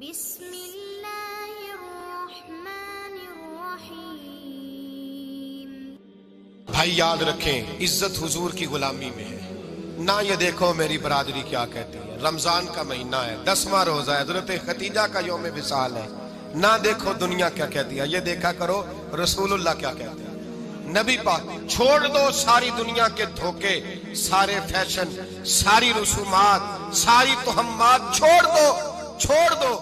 بسم اللہ الرحمن الرحیم۔ بھائی یاد رکھیں، عزت حضور کی غلامی میں ہے۔ نہ یہ دیکھو میری برادری کیا کہتی ہے، رمضان کا مہینہ ہے، 10واں روزہ ہے، حضرت خدیجہ کا یوم وصال ہے۔ نہ دیکھو دنیا کیا کہتی ہے، یہ دیکھا کرو رسول اللہ کیا کہتے ہیں۔ نبی پاک چھوڑ دو ساری دنیا کے دھوکے، سارے فیشن، ساری رسومات، ساری تہمات چھوڑ دو۔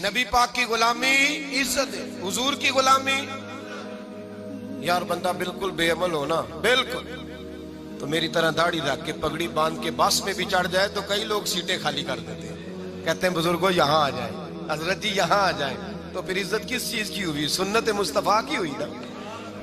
نبی پاک کی غلامی عزت ہے، حضور کی غلامی۔ یار بندہ بالکل بے عمل ہو نا، بالکل تو میری طرح داڑھی رکھ کے پگڑی باندھ کے بس میں بھی چڑھ جائے تو کئی لوگ سیٹیں خالی کر دیتے ہیں، کہتے ہیں بزرگوں یہاں آ جائیں، حضرت جی یہاں آ جائیں۔ تو پھر عزت کس چیز کی ہوئی؟ سنت مصطفیٰ کی ہوئی نا،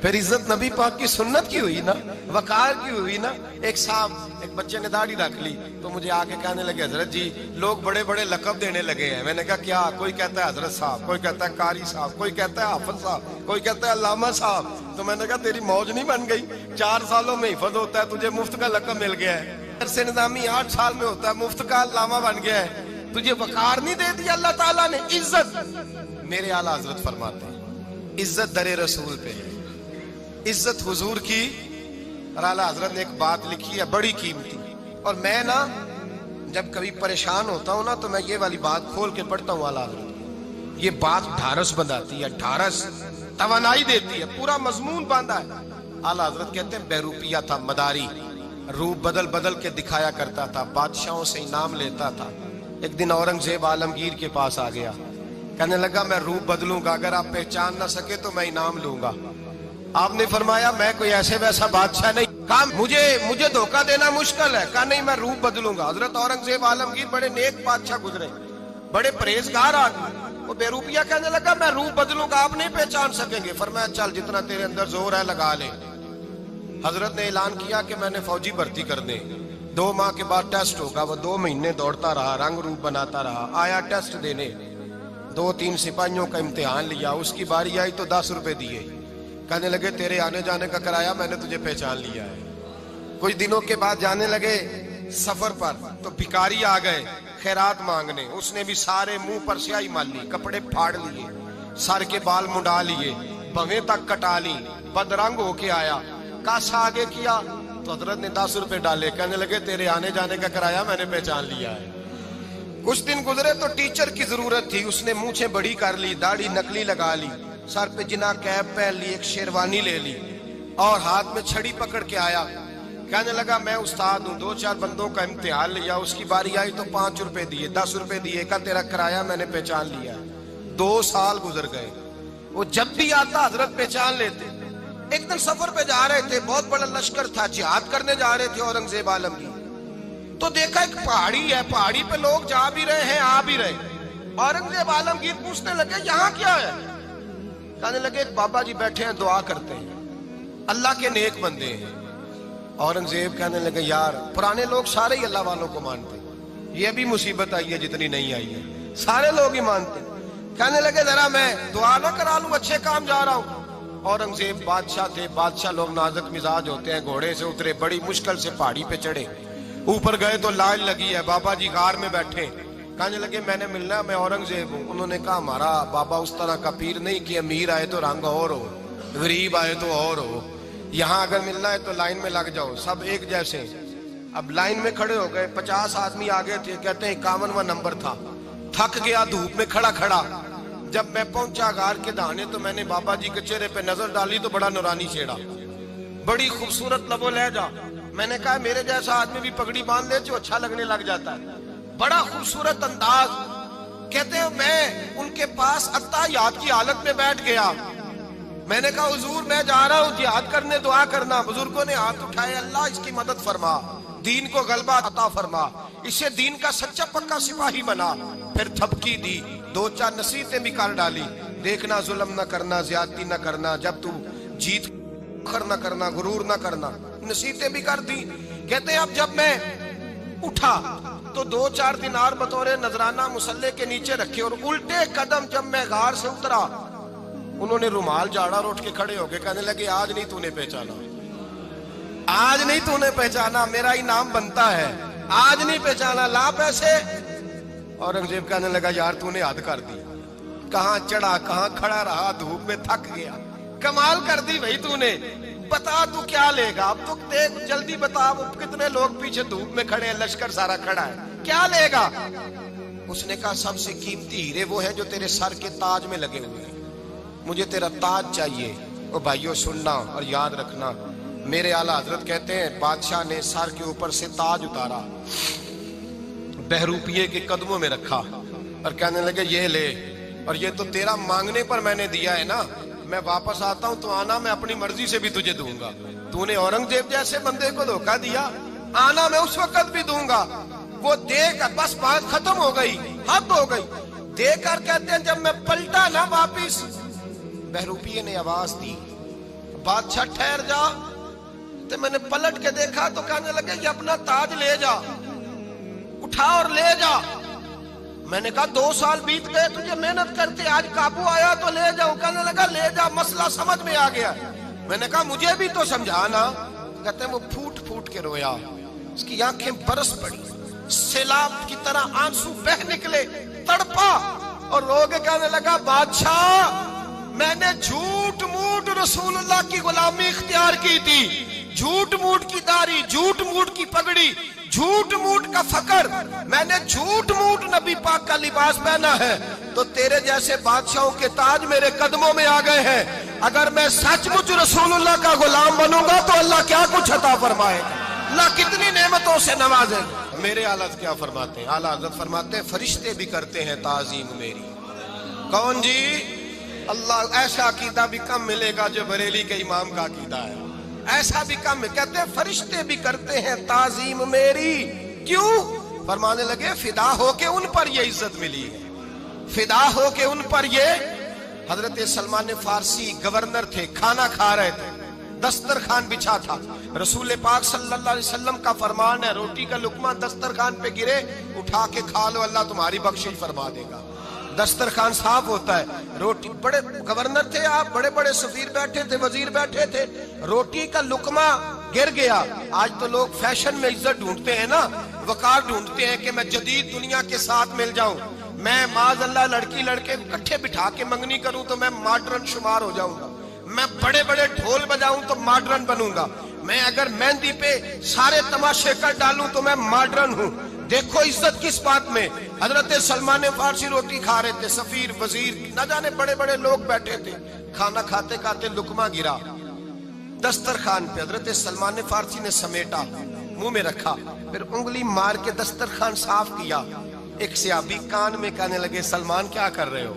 پھر عزت نبی پاک کی سنت کی ہوئی نا، وقار کی ہوئی نا۔ ایک صاحب، ایک بچے نے داڑھی رکھ لی تو مجھے آ کے کہنے لگے حضرت جی لوگ بڑے بڑے لقب دینے لگے ہیں۔ میں نے کہا کیا؟ کوئی کہتا ہے حضرت صاحب، کوئی کہتا ہے قاری صاحب، کوئی کہتا ہے حافظ صاحب، کوئی کہتا ہے علامہ صاحب۔ تو میں نے کہا تیری موج نہیں بن گئی؟ 4 سالوں میں حفظ ہوتا ہے، تجھے مفت کا لقب مل گیا ہے۔ درس نظامی 8 سال میں ہوتا ہے، مفت کا علامہ بن گیا ہے، تجھے وقار نہیں دے دیا اللہ تعالیٰ نے؟ عزت، میرے اعلیٰ حضرت فرماتے ہیں عزت در رسول پہ ہے، عزت حضور کی۔ اور اعلیٰ حضرت نے ایک بات لکھی ہے بڑی قیمتی، اور میں نا جب کبھی پریشان ہوتا ہوں نا تو میں یہ والی بات کھول کے پڑھتا ہوں اعلیٰ حضرت کی۔ یہ بات ڈھارس بندھاتی ہے، ڈھارس توانائی دیتی ہے، پورا مضمون باندھا ہے۔ اعلیٰ حضرت کہتے ہیں بیروپیہ تھا مداری، روپ بدل بدل کے دکھایا کرتا تھا، بادشاہوں سے انعام لیتا تھا۔ ایک دن اورنگزیب عالمگیر کے پاس آ گیا، کہنے لگا میں روپ بدلوں گا، اگر آپ پہچان نہ سکے تو میں انعام لوں گا۔ آپ نے فرمایا میں کوئی ایسے ویسا بادشاہ نہیں، کہا مجھے دھوکہ دینا مشکل ہے، کہا نہیں میں روپ بدلوں گا۔ حضرت اورنگزیب عالمگیر بڑے نیک بادشاہ گزرے، بڑے پرہیزگار آدمی، وہ بے روپیہ کہنے لگا میں روپ بدلوں گا، آپ نہیں پہچان سکیں گے۔ فرمایا چل جتنا تیرے اندر زور ہے لگا لے۔ حضرت نے اعلان کیا کہ میں نے فوجی بھرتی کر دیں، 2 ماہ کے بعد ٹیسٹ ہوگا۔ وہ 2 مہینے دوڑتا رہا، رنگ روپ بناتا رہا، آیا ٹیسٹ دینے، 2-3 سپاہیوں کا امتحان لیا، اس کی باری آئی تو 10 روپے دیے، کہنے لگے تیرے آنے جانے کا کرایہ میں نے تجھے پہچان لیا ہے۔ کچھ دنوں کے بعد جانے لگے سفر پر تو بھکاری آ گئے خیرات مانگنے، اس نے بھی سارے منہ پر سیاہی مال لی، کپڑے پھاڑ لیے، سر کے بال منڈا لیے، بھویں تک کٹا لی، بدرنگ ہو کے آیا۔ کاسا آگے کیا تو حضرت نے 10 روپے ڈالے، کہنے لگے تیرے آنے جانے کا کرایہ میں نے پہچان لیا ہے۔ کچھ دن گزرے تو ٹیچر کی ضرورت تھی، اس نے مونچھیں بڑی کر لی، داڑھی نکلی لگا لی، سر پہ جنا کیپ پہن لی، ایک شیروانی لے لی اور ہاتھ میں چھڑی پکڑ کے آیا، کہنے لگا میں استاد ہوں، 2-4 بندوں کا امتحان لیا، اس کی باری آئی تو 5 روپے دیے، 10 روپے دیے، کہا تیرا کرایہ میں نے پہچان لیا ہے۔ 2 سال گزر گئے، وہ جب بھی آتا حضرت پہچان لیتے۔ ایک دن سفر پہ جا رہے تھے، بہت بڑا لشکر تھا، جہاد کرنے جا رہے تھے اورنگزیب عالمگیر، تو دیکھا ایک پہاڑی ہے، پہاڑی پہ لوگ جا بھی رہے ہیں آ بھی رہے۔ اورنگزیب عالمگیر پوچھنے لگے یہاں کیا ہے؟ کہنے لگے ایک بابا جی بیٹھے ہیں دعا کرتے ہیں، اللہ کے نیک بندے ہیں۔ اورنگزیب کہنے لگے یار پرانے لوگ سارے ہی اللہ والوں کو مانتے، یہ بھی مصیبت آئی ہے جتنی نہیں آئی ہے، سارے لوگ ہی مانتے۔ کہنے لگے ذرا میں دعا نہ کرا لوں، اچھے کام جا رہا ہوں۔ اورنگزیب بادشاہ تھے، بادشاہ لوگ نازک مزاج ہوتے ہیں، گھوڑے سے اترے، بڑی مشکل سے پہاڑی پہ چڑھے، اوپر گئے تو لائن لگی ہے، بابا جی غار میں بیٹھے، کہنے لگے میں نے ملنا ہے، میں اورنگزیب ہوں۔ انہوں نے کہا ہمارا بابا اس طرح کا پیر نہیں کہ امیر آئے تو رنگ اور ہو، غریب آئے تو اور ہو، یہاں اگر ملنا ہے تو لائن میں لگ جاؤ، سب ایک جیسے۔ اب لائن میں کھڑے ہو گئے، 50 آدمی آگے تھے، کہتے ہیں 51واں نمبر تھا، تھک گیا دھوپ میں کھڑا کھڑا۔ جب میں پہنچا غار کے دہانے تو میں نے بابا جی کے چہرے پہ نظر ڈالی تو بڑا نورانی چہرہ، بڑی خوبصورت لب و لہجہ۔ میں نے کہا میرے جیسا آدمی بھی پگڑی باندھ لے جو اچھا لگنے لگ جاتا ہے، بڑا خوبصورت انداز۔ کہتے ہیں میں ان کے پاس اتحیات کی حالت میں بیٹھ گیا، میں نے کہا حضور میں جا رہا ہوں جہاد کرنے، دعا کرنا۔ بزرگوں نے ہاتھ اٹھائے، اللہ اس کی مدد فرما، دین کو غلبہ عطا فرما، اسے دین کا سچا پکا سپاہی بنا۔ پھر تھپکی دی، 2-4 نصیحتیں بھی کر ڈالی، دیکھنا ظلم نہ کرنا، زیادتی نہ کرنا، جب تو جیت فخر نہ کرنا، غرور نہ کرنا، نصیحتیں بھی کر دی۔ کہتے ہیں اب جب میں اٹھا تو 2-4 دینار بطور نذرانہ مسلح کے نیچے رکھے، اور الٹے قدم جب میں غار سے اترا انہوں نے رومال جھاڑا اور اٹھ کے کھڑے ہو گئے، کہنے لگے آج نہیں تو نے پہچانا، آج نہیں تو نے پہچانا، میرا انعام بنتا ہے، آج نہیں پہچانا، لا پیسے۔ औरंगजेब कहने लगा यार तूने हद कर दी, कहां चढ़ा कहां खड़ा रहा, धूप में थक गया, कमाल कर दी भाई तूने, बता तू क्या लेगा, अब तो देख जल्दी बता, अब कितने लोग पीछे धूप में खड़े हैं, लश्कर सारा खड़ा है, क्या लेगा। उसने कहा सबसे कीमती हीरे वो है जो तेरे सर के ताज में लगे हुए हैं, मुझे तेरा ताज चाहिए। ओ भाइयों सुनना और याद रखना, मेरे आला हजरत कहते हैं बादशाह ने सर के ऊपर से ताज उतारा, बहरूपिये के कदमों में रखा और कहने लगे ये ले, और ये तो तेरा मांगने पर मैंने दिया है ना, मैं वापस आता हूं तो आना, मैं अपनी मर्जी से भी तुझे दूंगा। तूने औरंगजेब जैसे बंदे को धोखा दिया, आना मैं उस वक्त भी दूंगा। वो देकर बस बात खत्म हो गई, हद हो गई। देकर कहते हैं जब मैं पलटा ना वापिस, बहरूपिये ने आवाज दी बादशाह ठहर जा, तो मैंने पलट के देखा तो कहने लगे ये अपना ताज ले जा, उठा और ले जा। मैंने कहा 2 साल बीत गए तुझे मेहनत करते, आज काबू आया तो ले जाऊं। कहने लगा ले जा, मसला समझ में आ गया। मैंने कहा मुझे भी तो समझाना। कहते हैं वो फूट फूट के रोया, उसकी आंखें बरस पड़ी, सैलाब की तरह आंसू बह निकले, तड़पा और रो के कहने लगा बादशाह मैंने झूठ मूठ रसूलुल्लाह की गुलामी इख्तियार की थी, झूठ मूठ की दाढ़ी, झूठ मूठ की पगड़ी, झूठ मूठ का फकर, मैंने झूठ मूठ नबी पाक का लिबास पहना है, तो तेरे जैसे बादशाहों के ताज मेरे कदमों में आ गए हैं। अगर मैं सचमुच रसूलुल्लाह का गुलाम बनूंगा तो अल्लाह क्या कुछ अता फरमाएगा, अल्लाह कितनी नेमतों से नवाजेगा। मेरे आला क्या फरमाते हैं, आला हज़रत फरमाते हैं फरिश्ते भी करते हैं ताज़ीम मेरी। कौन जी? अल्लाह। ऐसा अकीदा भी कम मिलेगा जो बरेली के इमाम का अकीदा है, ऐसा भी कम। कहते हैं फरिश्ते भी करते हैं ताजीम मेरी। क्यों? फरमाने लगे फिदा होके उन पर ये इज्जत मिली है, फिदा होके उन पर ये। हजरत सलमान फारसी गवर्नर थे, खाना खा रहे थे, दस्तरखान बिछा था, रसूल पाक सल्लल्लाहु अलैहि वसल्लम का फरमान है रोटी का लुकमा दस्तरखान पे गिरे उठा के खा लो, अल्लाह तुम्हारी बख्शिश फरमा देगा। दस्तरखान साफ होता है, रोटी, बड़े गवर्नर थे आप, बड़े बड़े सफीर बैठे थे, वजीर बैठे थे, रोटी का लुकमा गिर गया। आज तो लोग फैशन में इज्जत ढूंढते हैं ना, वकार ढूंढते हैं कि मैं जदीद दुनिया के साथ मिल जाऊं, मैं माज़अल्लाह लड़की लड़के इकट्ठे बिठा के मंगनी करूं तो मैं मॉडर्न शुमार हो जाऊंगा, मैं बड़े बड़े ढोल बजाऊं तो मॉडर्न बनूंगा, मैं अगर मेहंदी पे सारे तमाशे कर डालूं तो मैं मॉडर्न हूं। देखो इज्जत किस बात में। हजरत सलमान फारसी रोटी खा रहे थे, सफीर वजीर न जाने बड़े बड़े लोग बैठे थे, खाना खाते खाते लुकमा गिरा दस्तरखान पे। हजरत सलमान फारसी ने समेटा, मुंह में रखा, फिर उंगली मार के दस्तरखान साफ किया। एक सहाबी कान में कहने लगे सलमान क्या कर रहे हो,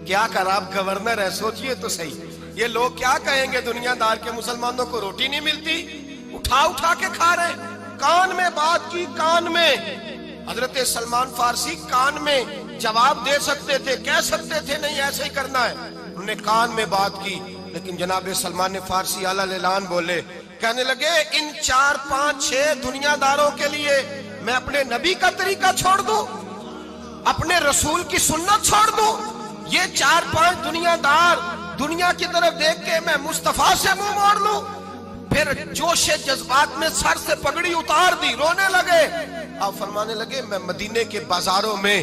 क्या कर, आप गवर्नर है, सोचिए तो सही, ये लोग क्या कहेंगे दुनियादार के मुसलमानों को रोटी नहीं मिलती, उठा उठा के खा रहे। कान में बात की, कान में। हजरत सलमान फारसी कान में जवाब दे सकते थे, कह सकते थे नहीं ऐसे ही करना है, उन्होंने कान में बात की। लेकिन जनाब सलमान फारसी आला ऐलान बोले, कहने लगे इन 4 5 6 दुनियादारों के लिए मैं अपने नबी का तरीका छोड़ दूं, अपने रसूल की सुन्नत छोड़ दूं? ये 4 5 दुनियादार दुनिया की तरफ देख के मैं मुस्तफा से मुंह मोड़ लूं? फिर जोशे जज्बात में सर से पगड़ी उतार दी, रोने लगे। आप फरमाने लगे मैं मदीने के बाजारों में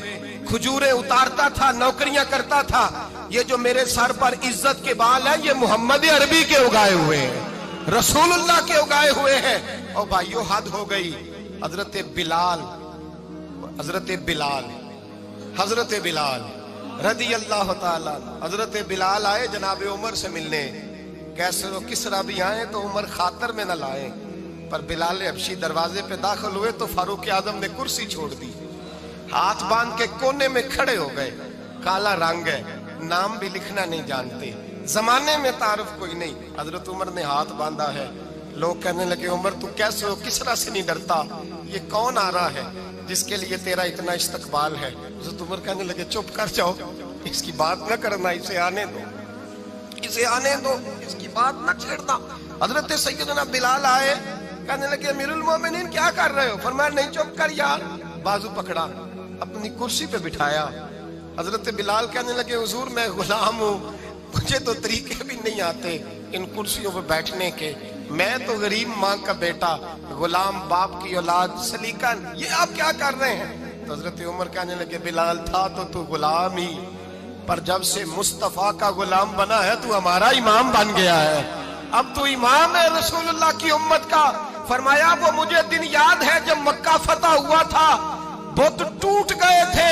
खजूरें उतारता था, नौकरियां करता था, ये जो मेरे सर पर इज्जत के बाल है ये मोहम्मद अरबी के उगाए हुए हैं, रसूलुल्लाह के उगाए हुए हैं। और भाइयों हद हो गई। हजरत बिलाल रदी अल्लाह ताला, हजरत बिलाल आए जनाब उमर से मिलने, कैसर किसरा भी आए तो उमर खातर में न लाए, पर बिलाल हबशी दरवाजे पे दाखिल हुए तो फारूक आजम ने कुर्सी छोड़ दी, हाथ बांध के कोने में खड़े हो गए। काला रंग है, नाम भी लिखना नहीं जानते, जमाने में तारुफ कोई नहीं। हजरत उमर ने हाथ बांधा है, लोग कहने लगे उमर तू कैसे हो, किसरा से नहीं डरता, ये कौन आ रहा है जिसके लिए तेरा इतना इस्तकबाल है? हजरत उमर कहने लगे चुप कर जाओ, इसकी बात न करना, इसे आने दो, इसे आने दो, इसकी बात न छेड़ना। हजरत सैयदना बिलाल आए, कहने लगे अमीरुल मोमिनीन क्या कर रहे हो? फरमाया नहीं चुप कर यार, बाजू पकड़ा, अपनी कुर्सी पे बिठाया। हजरत बिलाल कहने लगे हुजूर मैं गुलाम हूँ, मुझे तो तरीके भी नहीं आते इन कुर्सियों पे बैठने के, मैं तो गरीब माँ का बेटा, गुलाम बाप की औलाद, सलीका, ये आप क्या कर रहे हैं? तो हजरत उमर कहने लगे बिलाल था तो तू गुलाम ही, पर जब से मुस्तफा का गुलाम बना है तू हमारा इमाम बन गया है, अब तू इमाम है रसूलुल्लाह की उम्मत का। फरमाया वो मुझे दिन याद है जब मक्का फतह हुआ था, बुत टूट गए थे,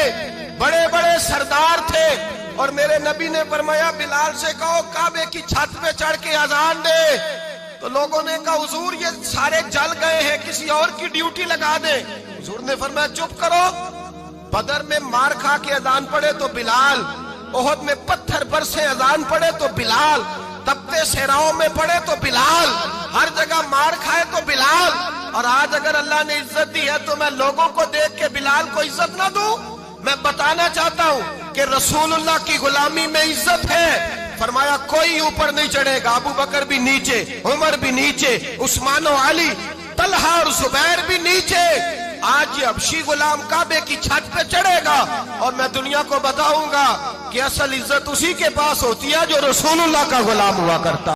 बड़े बड़े सरदार थे, और मेरे नबी ने फरमाया बिलाल से कहो काबे की छत पे चढ़ के अजान दे। तो लोगों ने कहा हुजूर ये सारे जल गए हैं, किसी और की ड्यूटी लगा दे। हुजूर ने फरमाया चुप करो, बदर में मार खा के अजान पड़े तो बिलाल, ओहद में पत्थर बरसे अजान पड़े तो बिलाल, तपते सहराओं में पड़े तो बिलाल, हर जगह मार खाए तो बिलाल। और आज अगर अल्लाह ने इज्जत दी है तो मैं लोगों को देख के बिलाल को इज्जत ना दूं? मैं बताना चाहता हूं कि रसूलुल्लाह की गुलामी में इज्जत है। फरमाया कोई ऊपर नहीं चढ़ेगा, अबू बकर भी नीचे, उमर भी नीचे, उस्मान और अली, तलहा और जुबैर भी नीचे। आज ये हबशी गुलाम काबे की छत पे चढ़ेगा और मैं दुनिया को बताऊंगा कि असल इज्जत उसी के पास होती है जो रसूलुल्लाह का गुलाम हुआ करता।